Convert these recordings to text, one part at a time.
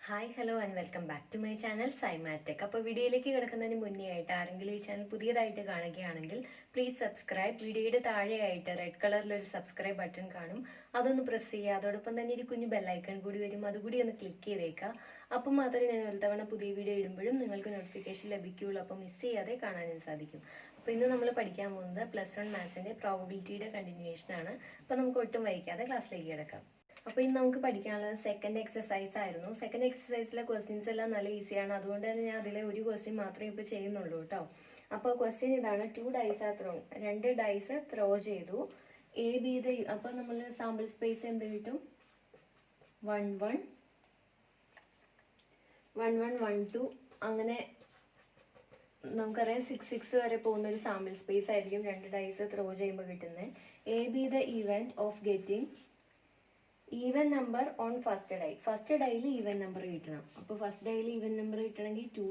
Hi hello and welcome back to my channel സൈമാറ്റെക്. അപ്പോൾ വീഡിയോയിലേക്ക് കിടക്കുന്നതിന് മുന്നേ ആയിട്ട് ആരെങ്കിലും ഈ ചാനൽ പുതിയതായിട്ട് കാണുകയാണെങ്കിൽ പ്ലീസ് സബ്സ്ക്രൈബ്. വീഡിയോയുടെ താഴെയായിട്ട് റെഡ് കളറിൽ ഒരു സബ്സ്ക്രൈബ് ബട്ടൺ കാണും, അതൊന്ന് പ്രസ് ചെയ്യുക. അതോടൊപ്പം തന്നെ ഒരു കുഞ്ഞു ബെല്ലൈക്കൺ കൂടി വരും, അതുകൂടി ഒന്ന് ക്ലിക്ക് ചെയ്തേക്കുക. അപ്പം മാത്രമേ ഞാൻ ഒരു തവണ പുതിയ വീഡിയോ ഇടുമ്പോഴും നിങ്ങൾക്ക് നോട്ടിഫിക്കേഷൻ ലഭിക്കുകയുള്ളൂ. അപ്പോൾ മിസ് ചെയ്യാതെ കാണാനും സാധിക്കും. അപ്പോൾ ഇന്ന് നമ്മൾ പഠിക്കാൻ പോകുന്നത് +1 മാത്സിന്റെ പ്രോബബിലിറ്റിയുടെ കണ്ടിന്യൂവേഷൻ ആണ്. അപ്പോൾ നമുക്ക് ഒട്ടും വൈകാതെ ക്ലാസ്സിലേക്ക് കിടക്കാം. അപ്പോൾ ഇന്ന് നമുക്ക് പഠിക്കാനുള്ളത് സെക്കൻഡ് എക്സസൈസ് ആയിരുന്നു. സെക്കൻഡ് എക്സസൈസിലെ ക്വസ്റ്റ്യൻസ് എല്ലാം നല്ല ഈസിയാണ്, അതുകൊണ്ട് തന്നെ ഞാൻ അതിലെ ഒരു ക്വസ്റ്റ്യൻ മാത്രമേ ഇപ്പോൾ ചെയ്യുന്നുള്ളൂ കേട്ടോ. അപ്പോൾ ക്വസ്റ്റ്യൻ ഇതാണ്: 2 dice are thrown. 2 dice throw ചെയ്തു. എ ബി ദ അപ്പോൾ നമ്മൾ സാമ്പിൾ സ്പേസ് എന്ത് കിട്ടും? 1 1 1 1 1 2 അങ്ങനെ നമുക്കറിയാം 6 6 വരെ പോകുന്ന ഒരു സാമ്പിൾ സ്പേസ് ആയിരിക്കും 2 dice ത്രോ ചെയ്യുമ്പോൾ കിട്ടുന്നത്. A B the event of getting even number on first die. First ഡൈയിൽ ഈവൻ നമ്പർ കിട്ടണം. അപ്പോൾ ഫസ്റ്റ് ഡൈയിൽ ഈവൻ നമ്പർ കിട്ടണമെങ്കിൽ 2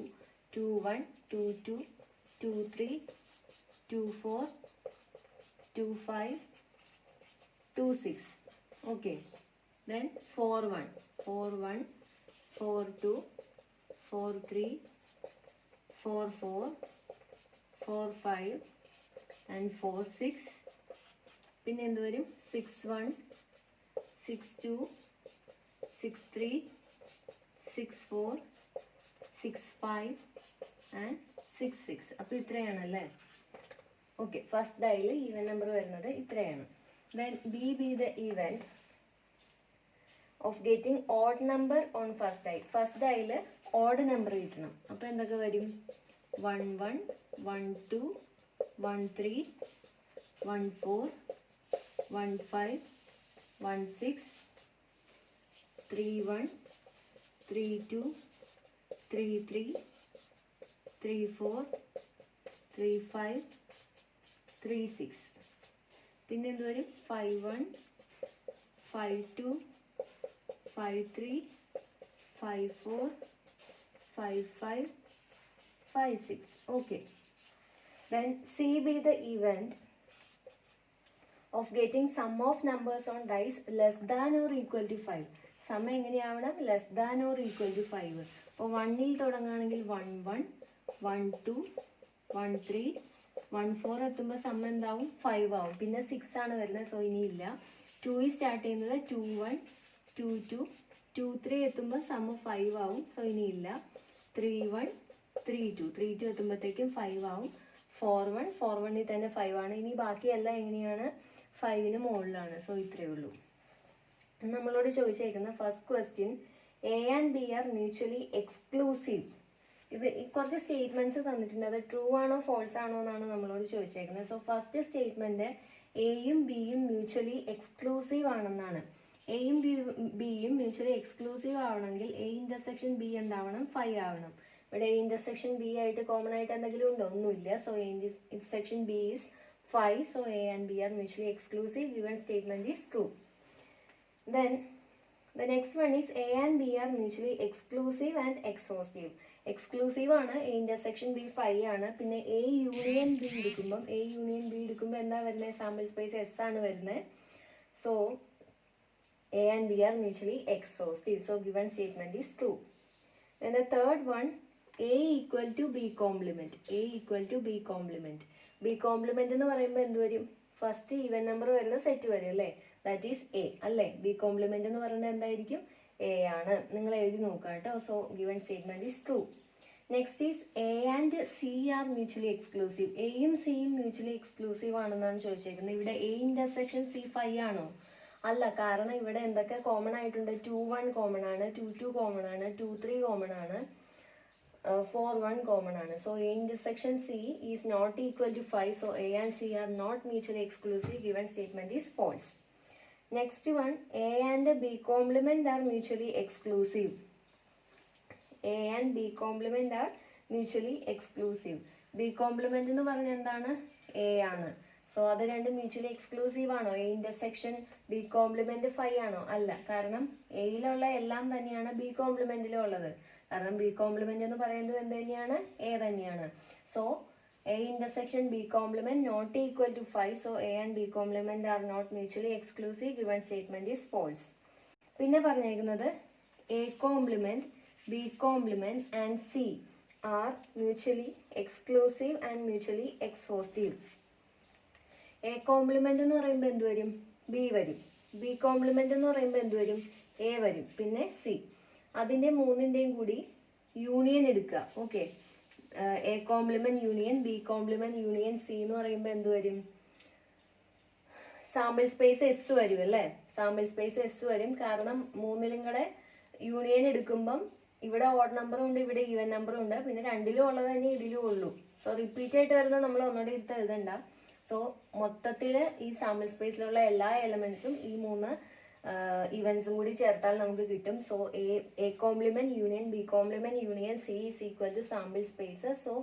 2 1 2 2 2 3 2 4 2 5 2 6. Okay, then 4 1 4 1 4 2 4 3 4 4 4 5 and 4 6. പിന്നെ എന്ത് വരും? 6 1 6 2 6 3 6 4 6 5 ആൻഡ് 6 6. അപ്പോൾ ഇത്രയാണല്ലേ. ഓക്കെ, ഫസ്റ്റ് ഡൈയിൽ ഈവൻ നമ്പർ വരുന്നത് ഇത്രയാണ്. Then B the event of getting odd number on first die. First ഡൈയിൽ ഓഡ് നമ്പർ കിട്ടണം. അപ്പോൾ എന്തൊക്കെ വരും? 1 1 1 2 1 3 1 4 1 5 1 6 3 1 3 2 3 3 3 4 3 5 3 6. പിന്നെ എന്ത് വരും? 5 1 5 2 5 3 5 4 5 5 5 6. Okay, then C be the event of getting sum of numbers on dice less than or equal to 5. Sum എങ്ങനെയാവണം? Less than or equal to 5. അപ്പോൾ 1ൽ തുടങ്ങുകയാണെങ്കിൽ 1 1 1 2 1 3 1 4 എത്തുമ്പോൾ സം എന്താവും? 5 ആവും. പിന്നെ 6 ആണ് വരുന്നത്, സോ ഇനിയില്ല. 2ൽ സ്റ്റാർട്ട് ചെയ്യുന്നത് 2 1 2 2 2 3 എത്തുമ്പോൾ സം 5 ആവും, സോ ഇനിയില്ല. 3 1 3 2 3 2 എത്തുമ്പോഴത്തേക്കും 5 ആവും. 4 1 4 1ൽ തന്നെ 5 ആണ്. ഇനി ബാക്കിയെല്ലാം എങ്ങനെയാണ്? 5ന് മുകളിലാണ്, സോ ഇത്രയേ ഉള്ളൂ. നമ്മളോട് ചോദിച്ചേക്കുന്ന first question, A and B are mutually exclusive. ഇത് കുറച്ച് സ്റ്റേറ്റ്മെന്റ്സ് തന്നിട്ടുണ്ട്, അത് ട്രൂ ആണോ ഫോൾസ് ആണോ എന്നാണ് നമ്മളോട് ചോദിച്ചേക്കുന്നത്. സോ ഫസ്റ്റ് സ്റ്റേറ്റ്മെന്റ്, എയും ബിയും മ്യൂച്വലി എക്സ്ക്ലൂസീവ് ആണെന്നാണ്. എയും ബിയും മ്യൂച്വലി എക്സ്ക്ലൂസീവ് ആവണമെങ്കിൽ എ ഇന്റർസെക്ഷൻ ബി എന്താവണം? 5 ആവണം. ഇവിടെ എ ഇന്റർസെക്ഷൻ ബി ആയിട്ട് കോമൺ ആയിട്ട് എന്തെങ്കിലും ഉണ്ടോ? ഒന്നുമില്ല. So A intersection B is 5. So A and B are mutually exclusive. Given statement is true. Then the next one is A and B are mutually exclusive and exhaustive. Exclusive ആണ്, A intersection B 5 ആണ്. പിന്നെ A union B എടുക്കുമ്പോൾ എന്താ വരുന്നത്? Sample space S ആണ് വരുന്നത്. So A and B are mutually exhaustive. So given statement is true. Then the third one, A equal to B complement. A equal to B complement. B complement എന്ന് പറയുമ്പോൾ എന്ത് വരും? First even number വരുന്ന set വരും അല്ലേ? That is A അല്ലേ? B complement എന്ന് പറയുന്നത് എന്തായിരിക്കും? എ ആണ്. നിങ്ങൾ എഴുതി നോക്കുക കേട്ടോ. So given statement is true. Next is A and C are mutually exclusive. എയും സിയും മ്യൂച്വലി എക്സ്ക്ലൂസീവ് ആണെന്നാണ് ചോദിച്ചേക്കുന്നത്. ഇവിടെ എ ഇന്റർസെക്ഷൻ സി 5 ആണോ? അല്ല, കാരണം ഇവിടെ എന്തൊക്കെ കോമൺ ആയിട്ടുണ്ട്? 2 1 കോമൺ ആണ്, 2 2 കോമൺ ആണ്, 2 3 കോമൺ ആണ്, 4 1 കോമൺ ആണ്. So A intersection C is not equal to 5. So A and C are not mutually exclusive. Given statement is false. Next one, A and B complement are mutually exclusive. A and B complement are mutually exclusive. B complement എന്ന് പറഞ്ഞാൽ എന്താണ്? A ആണ്. So അത് രണ്ടും mutually exclusive ആണോ? A intersection B complement 5 ആണോ? അല്ല, കാരണം എയിലുള്ള എല്ലാം തന്നെയാണ് ബി കോംപ്ലിമെന്റിലും ഉള്ളത്. കാരണം ബി കോംപ്ലിമെന്റ് എന്ന് പറയുന്നത് എന്ത് തന്നെയാണ്? എ തന്നെയാണ്. So A intersection B complement not equal to 5. So A and B complement are not mutually exclusive. Given statement is false. പിന്നെ പറഞ്ഞേക്കുന്നത് A complement B complement and C are mutually exclusive and mutually exhaustive. A complement എന്ന് പറയുമ്പോൾ എന്ത് വരും? B വരും. B complement എന്ന് പറയുമ്പോൾ എന്ത് വരും? A വരും. പിന്നെ C. അതിൻ്റെ മൂന്നിൻ്റെയും കൂടി യൂണിയൻ എടുക്കുക. Okay, A complement union B complement union C എന്ന് പറയുമ്പോൾ എന്ത് വരും? സാമ്പിൾ സ്പേസ് എസ് വരും അല്ലേ? സാമ്പിൾ സ്പേസ് എസ് വരും. കാരണം മൂന്നിലും കൂടെ യൂണിയൻ എടുക്കുമ്പം ഇവിടെ ഓഡ് നമ്പറും ഉണ്ട്, ഇവിടെ ഈവൻ നമ്പറും ഉണ്ട്. പിന്നെ രണ്ടിലും ഉള്ളത് തന്നെ ഇതിലും ഉള്ളൂ. സോ റിപ്പീറ്റ് ആയിട്ട് വരുന്നത് നമ്മൾ ഒന്നുകൂടെ എടുത്ത് എഴുതണ്ട. സോ മൊത്തത്തിൽ ഈ സാമ്പിൾ സ്പേസിലുള്ള എല്ലാ എലമെന്റ്സും ഈ മൂന്ന് ഇവന്റ്സും കൂടി ചേർത്താൽ നമുക്ക് കിട്ടും. So A complement union B complement union C is equal to sample space. So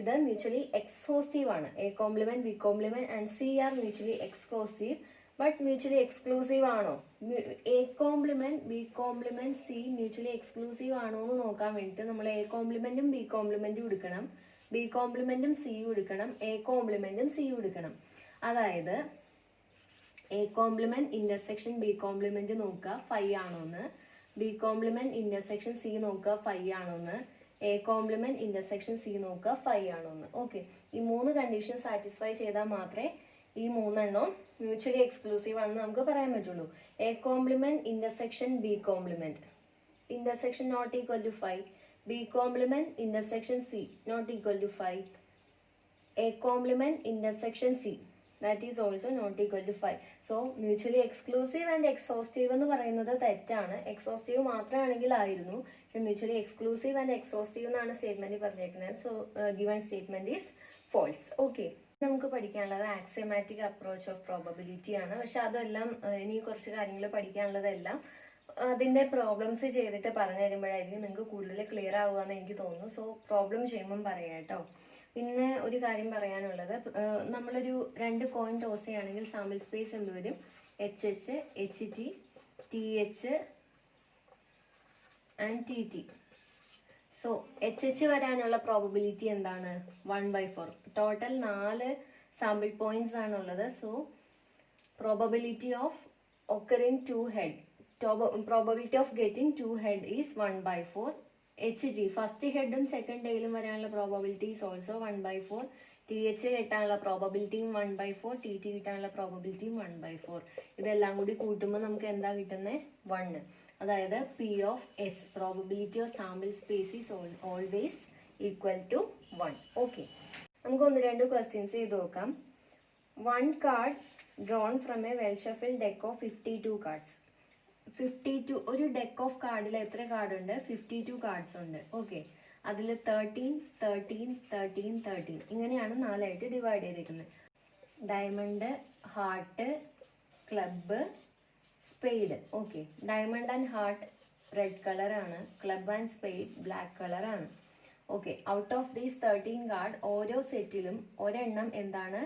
ഇത് മ്യൂച്വലി എക്സ്ഹോസ്റ്റീവ് ആണ്. A complement B complement and C are mutually exhaustive. But mutually exclusive ആണോ? A complement B complement C mutually exclusive ആണോ എന്ന് നോക്കാൻ വേണ്ടിയിട്ട് നമ്മൾ A കോംപ്ലിമെന്റും B കോംപ്ലിമെന്റും എടുക്കണം, B കോംപ്ലിമെന്റും സിയും എടുക്കണം, എ കോംപ്ലിമെന്റും സിയും എടുക്കണം. അതായത് A complement intersection B complement നോക്കുക 5 ആണോന്ന്, ബി കോംപ്ലിമെന്റ് ഇന്റർസെക്ഷൻ സി നോക്കുക 5 ആണോന്ന്, എ കോംപ്ലിമെന്റ് ഇന്റർസെക്ഷൻ സി നോക്കുക 5 ആണോന്ന്. ഓക്കെ, ഈ മൂന്ന് കണ്ടീഷൻ സാറ്റിസ്ഫൈ ചെയ്താൽ മാത്രമേ ഈ മൂന്നെണ്ണം മ്യൂച്വലി എക്സ്ക്ലൂസീവ് ആണെന്ന് നമുക്ക് പറയാൻ പറ്റുള്ളൂ. A complement intersection B complement intersection not equal to 5, B complement intersection C not equal to 5, A complement intersection C that is also not equal to 5. So mutually exclusive and exhaustive എന്ന് പറയുന്നത് തെറ്റാണ്. Exhaustive മാത്രമാണെങ്കിൽ ആയിരുന്നു, പക്ഷെ mutually exclusive and exhaustive എന്നാണ് statement പറഞ്ഞേക്കുന്നത്. So given statement is false. Okay, നമുക്ക് പഠിക്കാനുള്ളത് ആക്സിയമാറ്റിക് അപ്രോച്ച് ഓഫ് പ്രോബബിലിറ്റി ആണ്. പക്ഷെ അതെല്ലാം ഇനി കുറച്ച് കാര്യങ്ങൾ പഠിക്കാനുള്ളതെല്ലാം അതിന്റെ പ്രോബ്ലംസ് ചെയ്തിട്ട് പറഞ്ഞു തരുമ്പോഴായിരിക്കും നിങ്ങൾക്ക് കൂടുതൽ ക്ലിയർ ആവുക എന്ന് എനിക്ക് തോന്നുന്നു. സോ പ്രോബ്ലം ചെയ്യുമ്പം പറയാം കേട്ടോ. പിന്നെ ഒരു കാര്യം പറയാനുള്ളത്, നമ്മളൊരു 2 കോയിൻ ടോസ് ചെയ്യുകയാണെങ്കിൽ സാമ്പിൾ സ്പേസ് എന്ത് വരും? H H, H T, T H and T T. So H H വരാനുള്ള പ്രോബബിലിറ്റി എന്താണ്? 1/4. ടോട്ടൽ 4 സാമ്പിൾ പോയിന്റ്സ് ആണുള്ളത്. So probability of occurring 2 head, probability of getting 2 head is 1/4. H G first ഹെഡും second ഡേയിലും വരാനുള്ള probability is also 1/4. T H കിട്ടാനുള്ള പ്രോബബിലിറ്റിയും 1/4, T T കിട്ടാനുള്ള പ്രോബബിലിറ്റിയും 1/4. ഇതെല്ലാം കൂടി കൂട്ടുമ്പോൾ നമുക്ക് എന്താ കിട്ടുന്നത്? 1. അതായത് P of S, probability of sample space is always equal to 1. Okay, നമുക്ക് 1-2 ക്വസ്റ്റ്യൻസ് ചെയ്ത് നോക്കാം. 1 card drawn from a well shuffle deck of 52 cards. 52 ഒരു ഡെക്ക് ഓഫ് കാർഡിൽ എത്ര കാർഡ് ഉണ്ട്? 52 കാർഡ്സ് ഉണ്ട്. ഓക്കെ, അതിൽ 13 13 13 13 ഇങ്ങനെയാണ് 4 ആയിട്ട് ഡിവൈഡ് ചെയ്തിരിക്കുന്നത്. Diamond, heart, club, spade. Okay, diamond and heart red കളറാണ്, ക്ലബ് ആൻഡ് സ്പെയ്ഡ് ബ്ലാക്ക് കളറാണ്. Okay, out of these 13 card ഓരോ സെറ്റിലും ഒരെണ്ണം എന്താണ്?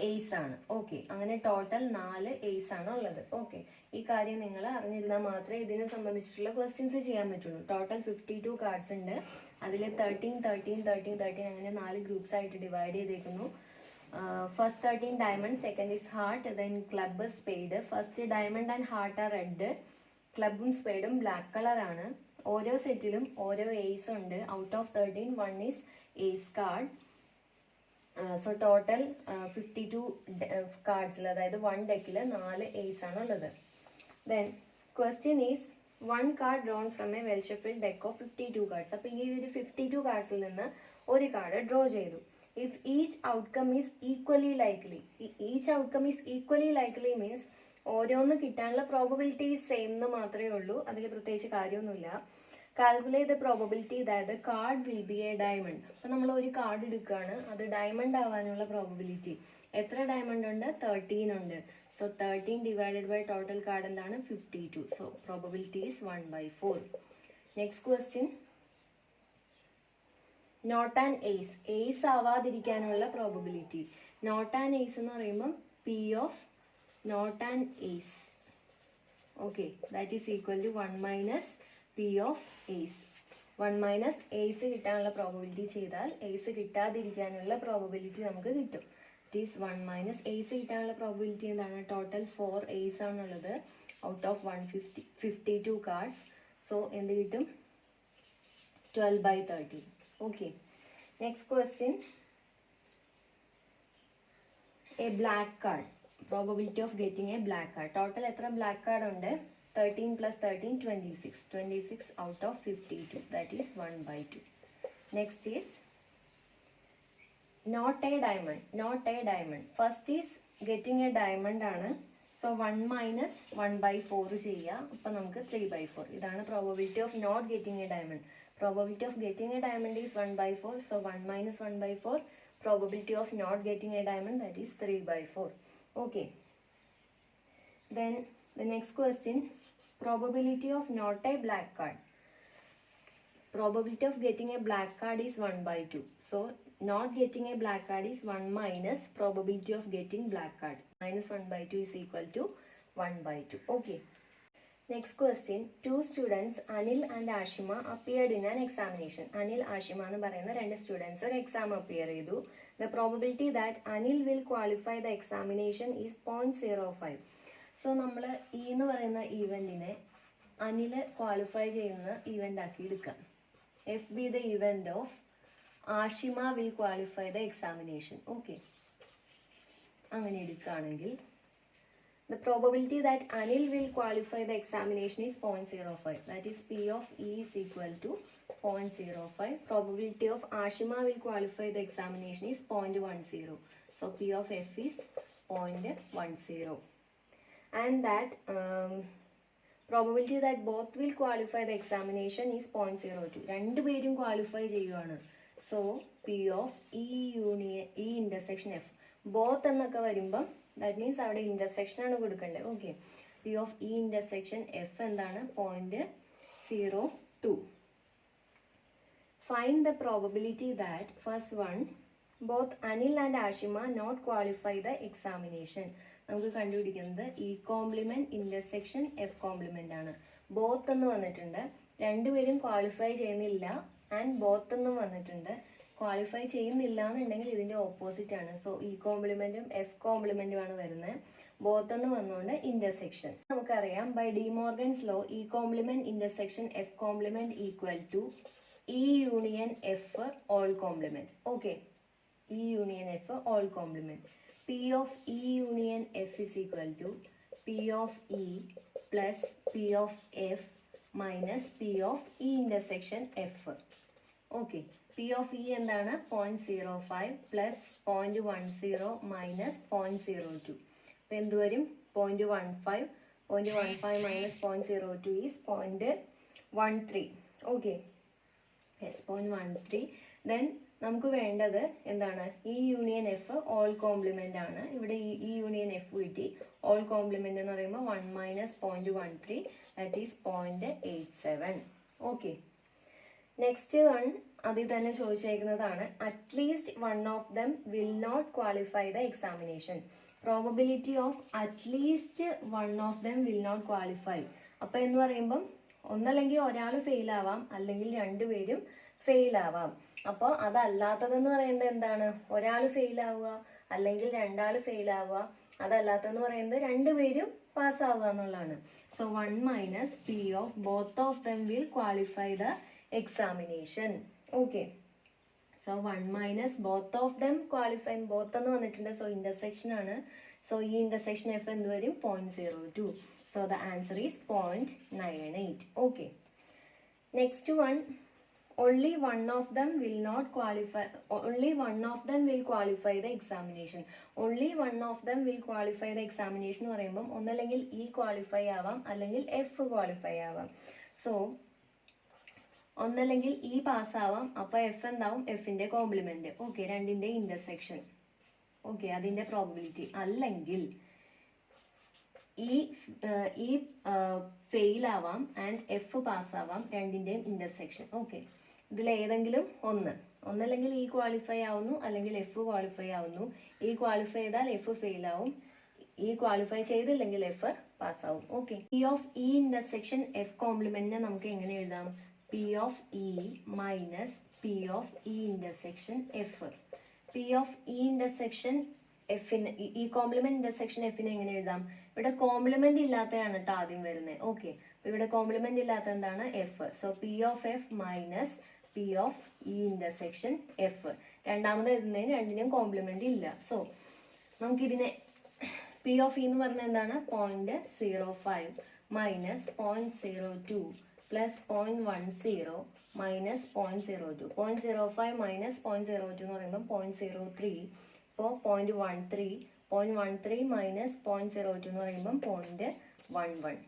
എയ്സ് ആണ്. ഓക്കെ, അങ്ങനെ ടോട്ടൽ 4 എയ്സ് ആണ് ഉള്ളത്. ഓക്കെ, ഈ കാര്യം നിങ്ങൾ അറിഞ്ഞിരുന്നാൽ മാത്രമേ ഇതിനെ സംബന്ധിച്ചിട്ടുള്ള ക്വസ്റ്റ്യൻസ് ചെയ്യാൻ പറ്റുള്ളൂ. ടോട്ടൽ 52 കാർഡ്സ് ഉണ്ട്. അതിൽ 13 13 13 13 അങ്ങനെ 4 ഗ്രൂപ്പ്സ് ആയിട്ട് ഡിവൈഡ് ചെയ്തേക്കുന്നു. First 13 diamond, second is heart, then club, spade. First diamond and heart ആ റെഡ്, ക്ലബും സ്പെയ്ഡും ബ്ലാക്ക് കളറാണ്. ഓരോ സെറ്റിലും ഓരോ എയ്സ് ഉണ്ട്. Out of 13 1 is ace card. So total 52 കാർഡ്സിൽ, അതായത് 1 ഡെക്കിൽ 4 എയ്സ് ആണ് ഉള്ളത്. Then question is 1 card drawn from a well shuffled deck of 52 cards. അപ്പോൾ ഈ ഒരു 52 കാർഡ്സിൽ നിന്ന് ഒരു കാർഡ് ഡ്രോ ചെയ്തു. If each outcome is equally likely, each outcome is equally likely means ഓരോന്ന് കിട്ടാനുള്ള പ്രോബബിലിറ്റി സെയിം എന്ന് മാത്രമേ ഉള്ളൂ, അതിൽ പ്രത്യേകിച്ച് കാര്യമൊന്നുമില്ല. Calculate the probability that the card will be A diamond. അപ്പോൾ നമ്മൾ ഒരു കാർഡ് എടുക്കുകയാണ്, അത് ഡയമണ്ട് ആവാനുള്ള പ്രോബബിലിറ്റി എത്ര ഡയമണ്ട് ഉണ്ട്? 13 ഉണ്ട്. So 13 divided by total card എന്താണ്? 52. So probability is 1/4. Next question, not an ace, ace ആവാതിരിക്കാനുള്ള പ്രോബബിലിറ്റി. നോട്ട് ആൻ എയ്സ് എന്ന് പറയുമ്പം P of not an ace. Okay, that is equal to 1 minus P of ace. 1 minus ace കിട്ടാനുള്ള probability ചെയ്താൽ ace കിട്ടാതിരിക്കാനുള്ള probability നമുക്ക് കിട്ടും. It is 1 minus ace കിട്ടാനുള്ള probability എന്താണ്? ടോട്ടൽ 4 എയ്സ് ആണുള്ളത് ഔട്ട് ഓഫ് 52 കാർഡ്സ്. സോ എന്ത് കിട്ടും? 12 by 13. Okay. Next question. A black card. Probability of getting a black card. Total എത്ര black card ഉണ്ട്? 13 plus 13, 26. 26 out of 52. That is 1 by 2. Next is not a diamond. Not a diamond. First is getting a diamond ആണ്. So 1 minus 1 by 4 ചെയ്യുക. അപ്പോൾ നമുക്ക് 3 by 4. ഇതാണ് probability of not getting a diamond. Probability of getting a diamond is 1 by 4. So 1 minus 1 by 4. Probability of not getting a diamond, that is 3 by 4. Okay. Then the next question. Probability of not a black card. Probability of getting a black card is 1 by 2. So not getting a black card is 1 minus probability of getting black card. Minus 1 by 2 is equal to 1 by 2. Okay. Next question. Two students, Anil and Ashima, appeared in an examination. Anil, Ashima എന്ന് പറയുന്ന രണ്ട് students ഒരു exam appear ചെയ്തു. The probability that Anil will qualify the examination is 0.05. So നമ്മൾ ഈ എന്ന് പറയുന്ന ഈവൻറ്റിനെ Anil qualify ചെയ്യുന്ന ഈവൻ്റ് ആക്കി എടുക്കാം. F B the event of Ashima will qualify the examination. Okay, അങ്ങനെ എടുക്കുകയാണെങ്കിൽ the probability that Anil will qualify the examination is 0.05. That is P of E is equal to 0.05. Probability of Ashima will qualify the examination is 0.10. So P of F is 0.10. And that probability that both will qualify the examination is 0.02. രണ്ടുപേരും qualify ചെയ്യുവാണ്. So P of E union E intersection F. Both എന്നൊക്കെ വരുമ്പം that means അവിടെ intersection ആണ് കൊടുക്കേണ്ടത്. Okay. P of E intersection F എന്താണ്? 0.02. Find the probability that first one, both Anil and Ashima not qualify the examination. നമുക്ക് കണ്ടുപിടിക്കുന്നത് E complement intersection F complement ആണ്. Both എന്ന് വന്നിട്ടുണ്ട്, രണ്ടുപേരും ക്വാളിഫൈ ചെയ്യുന്നില്ല, ആൻഡ് ബോത്ത് എന്നും വന്നിട്ടുണ്ട്. ക്വാളിഫൈ ചെയ്യുന്നില്ല എന്നുണ്ടെങ്കിൽ ഇതിന്റെ ഓപ്പോസിറ്റ് ആണ്. സോ ഇ കോംപ്ലിമെന്റും എഫ് കോംപ്ലിമെന്റും ആണ് വരുന്നത്. ബോത്ത് എന്ന് വന്നുകൊണ്ട് ഇന്റർസെക്ഷൻ നമുക്കറിയാം. By De Morgan's law E complement intersection F complement equal to E union F all complement. Okay, E union F all complement. P of E union F is equal to P of E plus P of F minus P of E intersection F. Okay, P of E എന്താണ്? 0.05 plus 0.10 minus 0.02. അപ്പം എന്ത് വരും? 0.15. 0.15 minus 0.02 is 0.13. Okay, yes, 0.13. Then നമുക്ക് വേണ്ടത് എന്താണ്? E union F all complement ആണ്. ഇവിടെ E union F കിട്ടി. ഓൾ കോംപ്ലിമെന്റ് എന്ന് പറയുമ്പോൾ 1 minus 0.13 that is 0.87. Okay, next one അതിൽ തന്നെ ചോദിച്ചേക്കുന്നതാണ്. At least one of them will not qualify the examination. Probability of at least one of them will not qualify. അപ്പം എന്ന് പറയുമ്പം ഒന്നല്ലെങ്കിൽ ഒരാൾ ഫെയിൽ ആവാം, അല്ലെങ്കിൽ രണ്ടുപേരും ഫെയിൽ ആവാം. അപ്പോൾ അതല്ലാത്തതെന്ന് പറയുന്നത് എന്താണ്? ഒരാൾ ഫെയിൽ ആവുക, അല്ലെങ്കിൽ രണ്ടാൾ ഫെയിൽ ആവുക. അതല്ലാത്തതെന്ന് പറയുന്നത് രണ്ടുപേരും പാസ്സാവുക എന്നുള്ളതാണ്. So 1 minus P of both of them will qualify the examination. Okay, so 1 minus both of them qualify. both എന്ന് വന്നിട്ടുണ്ട്, സോ ഇന്റർസെക്ഷൻ ആണ്. സോ ഈ ഇന്റർസെക്ഷൻ എഫ് എന്ത് വരും? 0.02. So the answer is 0.98. Okay, next one. only one of them will not qualify. only one of them will qualify the examination. only one of them will qualify the examination എന്ന് പറയുമ്പം ഒന്നല്ലെങ്കിൽ E qualify ആവാം, അല്ലെങ്കിൽ F qualify ആവാം. So ഒന്നല്ലെങ്കിൽ E പാസ്സാവാം, അപ്പൊ F എന്താവും? എഫിന്റെ കോംപ്ലിമെന്റ്. ഓക്കെ, രണ്ടിന്റെ ഇന്റർസെക്ഷൻ. ഓക്കെ, അതിന്റെ പ്രോബബിലിറ്റി. അല്ലെങ്കിൽ ഇ ഫെയിൽ ആവാം ആൻഡ് എഫ് പാസ്സാവാം, രണ്ടിന്റെയും ഇന്റർസെക്ഷൻ. ഓക്കെ, ഇതിലേതെങ്കിലും ഒന്നല്ലെങ്കിൽ ഇ ക്വാളിഫൈ ആവുന്നു, അല്ലെങ്കിൽ എഫ് ക്വാളിഫൈ ആവുന്നു. ഇ ക്വാളിഫൈ ചെയ്താൽ എഫ് ഫെയിൽ ആവും, ഇ ക്വാളിഫൈ ചെയ്തില്ലെങ്കിൽ എഫ് പാസ്സാവും. Okay, P of E intersection F കോംപ്ലിമെന്റിനെ നമുക്ക് എങ്ങനെ എഴുതാം? P of E minus P of E intersection F. P of E intersection F ഈ കോംപ്ലിമെന്റ് ഇന്റർസെക്ഷൻ എഫിനെ എങ്ങനെ എഴുതാം? ഇവിടെ കോംപ്ലിമെന്റ് ഇല്ലാത്തതാണ് കേട്ടോ ആദ്യം വരുന്നത്. ഓക്കെ, ഇവിടെ കോംപ്ലിമെന്റ് ഇല്ലാത്ത എന്താണ്? F. So P of F minus P of E intersection F. രണ്ടാമത് എഴുതുന്നതിന് രണ്ടിനും കോംപ്ലിമെന്റ് ഇല്ല. സോ നമുക്കിതിനെ പി ഓഫ് ഇ എന്ന് പറഞ്ഞാൽ എന്താണ്? 0.05 മൈനസ് 0.02 പ്ലസ് 0.10 മൈനസ് 0.02. 0.05 മൈനസ് 0.02 എന്ന് പറയുമ്പോൾ 0.03. ഇപ്പോൾ 0.13. 0.13 മൈനസ് 0.02 എന്ന് പറയുമ്പോൾ 0.11.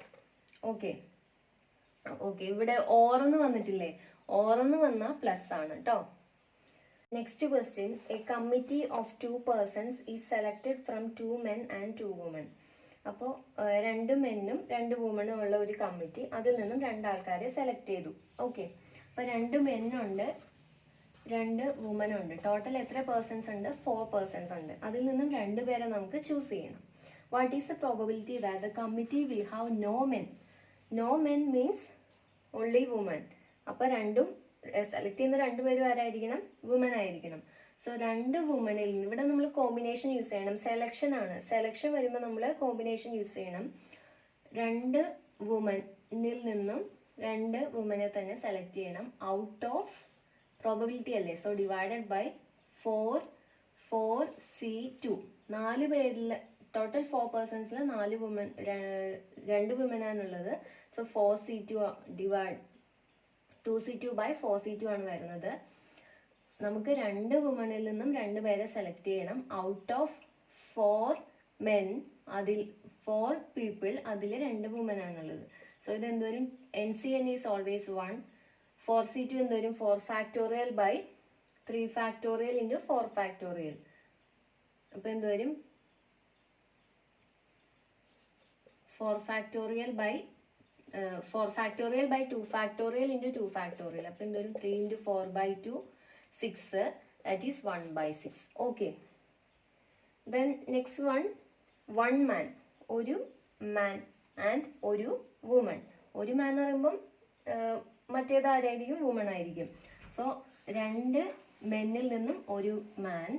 ഓക്കെ ഓക്കെ, ഇവിടെ ഓറെന്ന് വന്നിട്ടില്ലേ? ഓറെന്ന് വന്നാൽ പ്ലസ് ആണ് കേട്ടോ. Next question, A committee of 2 persons is selected from 2 men and 2 women. അപ്പോൾ 2 മെന്നും 2 വുമനും ഉള്ള ഒരു കമ്മിറ്റി, അതിൽ നിന്നും 2 ആൾക്കാരെ സെലക്ട് ചെയ്തു. ഓക്കെ, അപ്പോൾ 2 മെന്നുണ്ട് 2 വുമനുണ്ട്. ടോട്ടൽ എത്ര പേഴ്സൺസ് ഉണ്ട്? 4 persons ഉണ്ട്. അതിൽ നിന്നും 2 പേരെ നമുക്ക് ചൂസ് ചെയ്യണം. What is the probability that the committee will have no men? No men means only woman. അപ്പോൾ രണ്ടും സെലക്ട് ചെയ്യുന്ന 2 പേരും ആരായിരിക്കണം? വുമൻ ആയിരിക്കണം. സോ 2 വുമനിൽ നിന്ന് ഇവിടെ നമ്മൾ കോമ്പിനേഷൻ യൂസ് ചെയ്യണം. സെലക്ഷൻ ആണ്. സെലക്ഷൻ വരുമ്പോൾ നമ്മൾ കോമ്പിനേഷൻ യൂസ് ചെയ്യണം. 2 വുമനിൽ നിന്നും 2 വുമനെ തന്നെ സെലക്ട് ചെയ്യണം. ഔട്ട് ഓഫ് പ്രോബബിലിറ്റി അല്ലേ, സോ ഡിവൈഡഡ് ബൈ 4C2. 4 പേരിൽ ടോട്ടൽ 4 പേഴ്സൺസിൽ 4 വുമൻ 2 വുമനാണുള്ളത്. So 4C2 divide 2C2 by 4C2 ആണ് വരുന്നത്. നമുക്ക് 2 വുമണിൽ നിന്നും 2 പേരെ സെലക്ട് ചെയ്യണം. ഔട്ട് ഓഫ് 4 men, അതിൽ 4 people, അതിൽ 2 വുമൻ ആണുള്ളത്. സോ ഇത് എന്തോരും? NCN is always 1. 4C2 എന്തോരും? 4 factorial by 3 factorial into 4 factorial. അപ്പോൾ എന്തോരും? 4 factorial by 4 factorial by 2 factorial into 2 factorial. അപ്പോൾ എന്തോരും? 3 into 4 by 2, 6. That is 1 by 6. Okay. Then next one, 1 man. ഒരു man and ഒരു woman. ഒരു man എന്ന് പറയുമ്പം മറ്റേത് ആരായിരിക്കും? വുമൺ ആയിരിക്കും. സോ 2 മെന്നിൽ നിന്നും ഒരു മാൻ,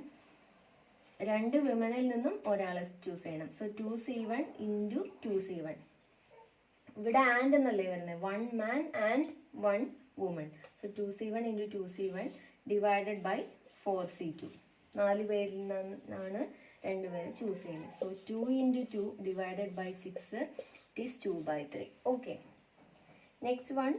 2 വിമനിൽ നിന്നും ഒരാളെ ചൂസ് ചെയ്യണം. So 2C1 into 2C1. ഇവിടെ ആൻഡ് എന്നല്ലേ വരുന്നത്? 1 man and 1 woman. So 2C1 into 2C1 divided by 4C2. 4 പേരിൽ നിന്നാണ് 2 പേരെ ചൂസ് ചെയ്യുന്നത്. So 2 into 2 divided by 6, it is 2/3. Okay, next one,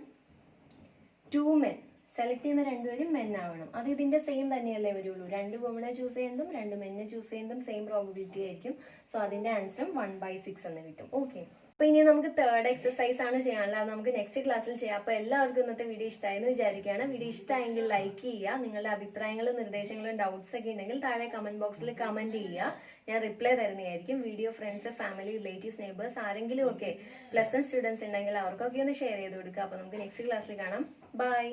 2 men. Select ചെയ്യുന്ന 2 പേരും മെൻ ആവണം. അത് ഇതിന്റെ സെയിം തന്നെയല്ലേ വരുള്ളൂ. 2 വുമനെ ചൂസ് ചെയ്യുന്നതും 2 മെന്നെ ചൂസ് ചെയ്യുന്നതും സെയിം പ്രോബബിലിറ്റി ആയിരിക്കും. സോ അതിന്റെ ആൻസറും 1/6 എന്ന് കിട്ടും. ഓക്കെ, അപ്പൊ ഇനി നമുക്ക് 3rd എക്സസൈസ് ആണ് ചെയ്യാനുള്ളത്. അത് നമുക്ക് നെക്സ്റ്റ് ക്ലാസ്സിൽ ചെയ്യാം. അപ്പൊ എല്ലാവർക്കും ഇന്നത്തെ വീഡിയോ ഇഷ്ടമായെന്ന് വിചാരിക്കുകയാണ്. വീഡിയോ ഇഷ്ടമായെങ്കിൽ ലൈക്ക് ചെയ്യുക. നിങ്ങളുടെ അഭിപ്രായങ്ങളും നിർദ്ദേശങ്ങളും ഡൗട്ട്സ് ഒക്കെ ഉണ്ടെങ്കിൽ താഴെ കമന്റ് ബോക്സിൽ കമന്റ് ചെയ്യുക. ഞാൻ റിപ്ലൈ തരുന്നതായിരിക്കും. Video friends, family, relatives, neighbours ആരെങ്കിലും ഒക്കെ +1 സ്റ്റുഡൻസ് ഉണ്ടെങ്കിൽ അവർക്കൊക്കെ ഒന്ന് ഷെയർ ചെയ്ത് കൊടുക്കുക. അപ്പൊ നമുക്ക് നെക്സ്റ്റ് ക്ലാസ്സിൽ കാണാം. ബൈ.